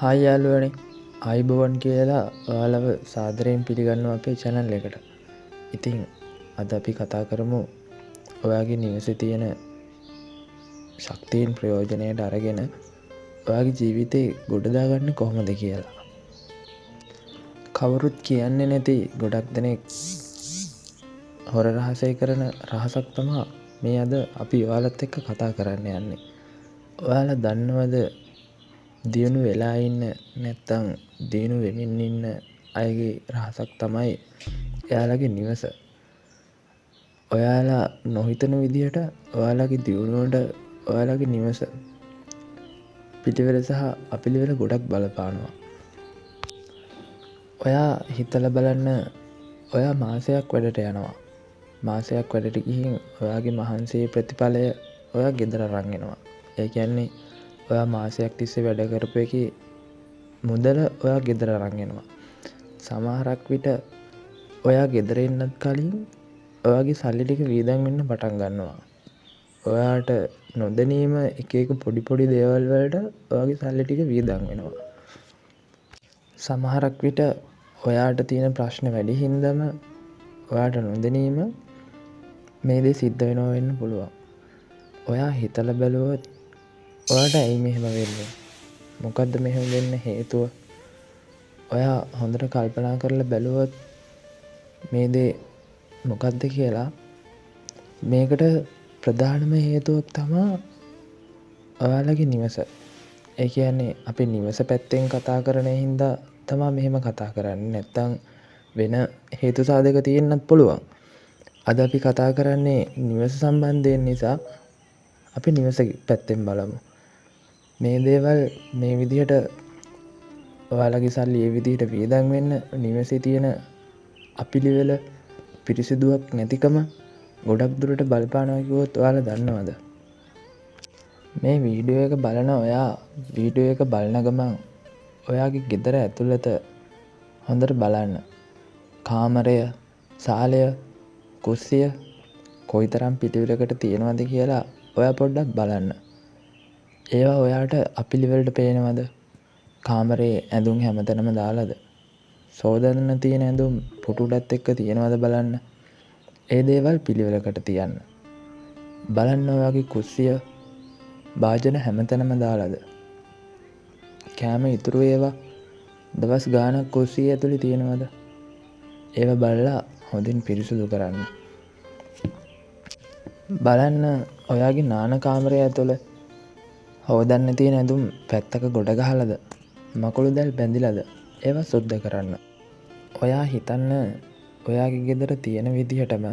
Hi යාළුවනේ ආයුබෝවන් කියලා ඔයාලව සාදරයෙන් පිළිගන්නවා අපේ channel එකට. ඉතින් අද අපි කතා කරමු ඔයාගේ නිවසේ තියෙන ශක්තියින් ප්‍රයෝජනයට අරගෙන ඔයාගේ ජීවිතේ ගොඩ දාගන්නේ කොහොමද කියලා. කවුරුත් කියන්නේ නැති ගොඩක් දෙනෙක් හොර රහසය කරන රහසක් තමයි මේ අද අපි ඔයාලත් එක්ක කතා කරන්න යන්නේ. ඔයාලා දන්නවද දියුණු වෙලා ඉන්න නැත්තම් දියුණු වෙමින් ඉන්න අයගේ රහසක් තමයි එයාලගේ නිවස. ඔයාලා නොහිතන විදිහට ඔයාලගේ දියුණුවට ඔයාලගේ නිවස පිළිවෙල සහ අපිළිවෙල ගොඩක් බලපානවා. ඔයා හිතලා බලන්න, ඔයා මාසයක් වැඩට යනවා. මාසයක් වැඩට ගිහින් ඔයාගේ මහන්සියේ ප්‍රතිඵලය ඔයා ගෙදර අරන් එනවා. ඒ කියන්නේ ඔයා මාසයක් තිස්සේ වැඩ කරපු එකේ මුදල ඔයා ගෙදර අරන් එනවා. සමහරක් විට ඔයා ගෙදර එන්නත් කලින් ඔයාගේ සල්ලි ටික වියදම් වෙන්න පටන් ගන්නවා. ඔයාට නොදැනීම එක එක පොඩි පොඩි දේවල් වලට ඔයාගේ සල්ලි ටික වියදම් වෙනවා. සමහරක් විට ඔයාට තියෙන ප්‍රශ්න වැඩි හින්දාම ඔයාට නොදැනීම මේ දේ සිද්ධ වෙනවා වෙන්න පුළුවන්. ඔයා හිතලා බැලුවොත් ඔයාට ඇයි මෙහෙම වෙන්නේ? මොකද්ද මෙහෙම වෙන්න හේතුව? ඔයා හොඳට කල්පනා කරලා බැලුවොත් මේ දේ මොකද්ද කියලා මේකට ප්‍රධානම හේතුවක් තමයි ඔයාලගේ නිවස. ඒ කියන්නේ අපි නිවස පැත්තෙන් කතා කරන හින්දා තමයි මෙහෙම කතා කරන්නේ. නැත්තම් වෙන හේතු සාධක තියෙන්නත් පුළුවන්. අද අපි කතා කරන්නේ නිවස සම්බන්ධයෙන් නිසා අපි නිවස පැත්තෙන් බලමු. මේ දේවල් මේ විදිහට ඔයාලගේ සල්ලි ඒ විදිහට වියදම් වෙන්න නිවසේ තියෙන අපිළිවෙල පිරිසිදුවක් නැතිකම ගොඩක් දුරට බලපානවා කිව්වොත් ඔයාලා දන්නවද? මේ වීඩියෝ එක බලන ඔයා වීඩියෝ එක බලන ගමන් ඔයාගේ ගෙදර ඇතුළත හොඳට බලන්න. කාමරය, සාලය, කුස්සිය කොයිතරම් පිළිවෙලකට තියෙනවද කියලා ඔයා පොඩ්ඩක් බලන්න. ඒවා ඔයාට අපිළිවෙලට පේනවද? කාමරේ ඇඳුම් හැමතැනම දාලාද? සෝදන්න තියෙන ඇඳුම් පුටුඩත් එක්ක තියෙනවද බලන්න. ඒ දේවල් පිළිවෙලකට තියන්න. බලන්න ඔයාගේ කුස්සිය භාජන හැමතැනම දාලාද? කෑම ඉතුරු ඒවා දවස් ගාණක් කුස්සිය ඇතුලේ තියෙනවද? ඒවා බලලා හොඳින් පිරිසිදු කරන්න. බලන්න ඔයාගේ නාන කාමරය ඇතුළේ හොදන්න තියෙන ඇඳුම් පැත්තක ගොඩ ගහලාද? මකුළු දැල් බැඳිලාද? ඒවා සුද්ධ කරන්න. ඔයා හිතන්න ඔයාගේ ගෙදර තියෙන විදිහටම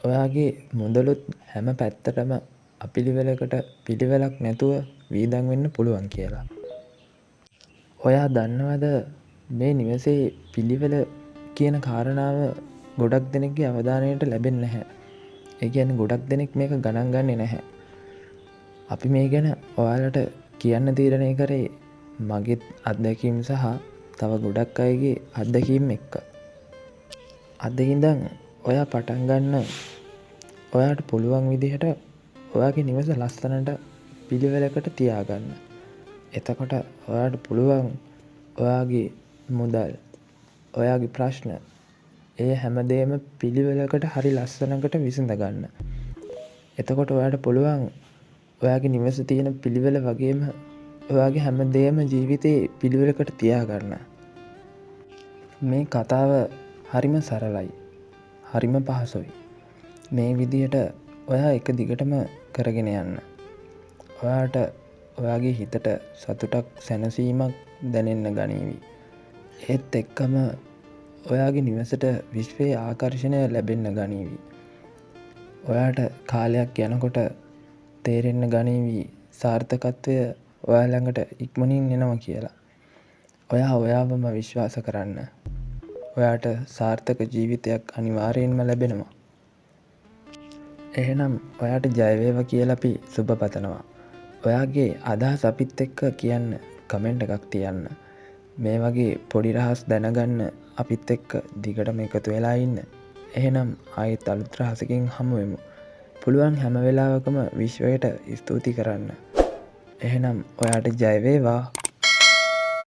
ඔයාගේ මුදලුත් හැම පැත්තටම අපිළිවෙලකට පිළිවෙලක් නැතුව වියදම් වෙන්න පුළුවන් කියලා. ඔයා දන්නවද මේ නිවසේ පිළිවෙල කියන කාරණාව ගොඩක් දෙනෙක්ගේ අවධානයට ලැබෙන්නේ නැහැ. ඒ කියන්නේ ගොඩක් දෙනෙක් මේක ගණන් ගන්නේ නැහැ. අපි මේ ගැන ඔයාලට කියන්න තීරණය කරේ මගේ අත්දැකීම් සහ තව ගොඩක් අයගේ අත්දැකීම් එක්ක. අද ඉඳන් ඔයා පටන් ගන්න ඔයාට පුළුවන් විදිහට ඔයාගේ නිවස ලස්සනට පිළිවෙලකට තියාගන්න. එතකොට ඔයාට පුළුවන් ඔයාගේ මුදල්, ඔයාගේ ප්‍රශ්න ඒ හැමදේම පිළිවෙලකට හරි ලස්සනකට විසඳ ගන්න. එතකොට ඔයාට පුළුවන් ඔයාගේ නිවස තියෙන පිළිවෙල වගේම ඔයාගේ හැමදේම ජීවිතේ පිළිවෙලකට තියාගන්න. මේ කතාව හරිම සරලයි. හරිම පහසුයි. මේ විදිහට ඔයා එක දිගටම කරගෙන යන්න. ඔයාට ඔයාගේ හිතට සතුටක්, සැනසීමක් දැනෙන්න ගනීවි. ඒත් එක්කම ඔයාගේ නිවසට විශ්වයේ ආකර්ෂණය ලැබෙන්න ගනීවි. ඔයාට කාලයක් යනකොට තේරෙන්න ගනීවි සාර්ථකත්වය ඔයා ළඟට ඉක්මනින් එනවා කියලා. ඔයා ඔයාවම විශ්වාස කරන්න. ඔයාට සාර්ථක ජීවිතයක් අනිවාර්යෙන්ම ලැබෙනවා. එහෙනම් ඔයාට ජය වේවා කියලා අපි සුබ පතනවා. ඔයාගේ අදහස් අපිත් එක්ක කියන්න කමෙන්ට් එකක් තියන්න. මේ වගේ පොඩි රහස් දැනගන්න අපිත් එක්ක දිගටම එකතු වෙලා ඉන්න. එහෙනම් ආයෙත් අලුත් රහසකින් හමු වෙමු. පුළුවන් හැම වෙලාවකම විශ්වයට ස්තුති කරන්න. එහෙනම් ඔයාට ජය වේවා.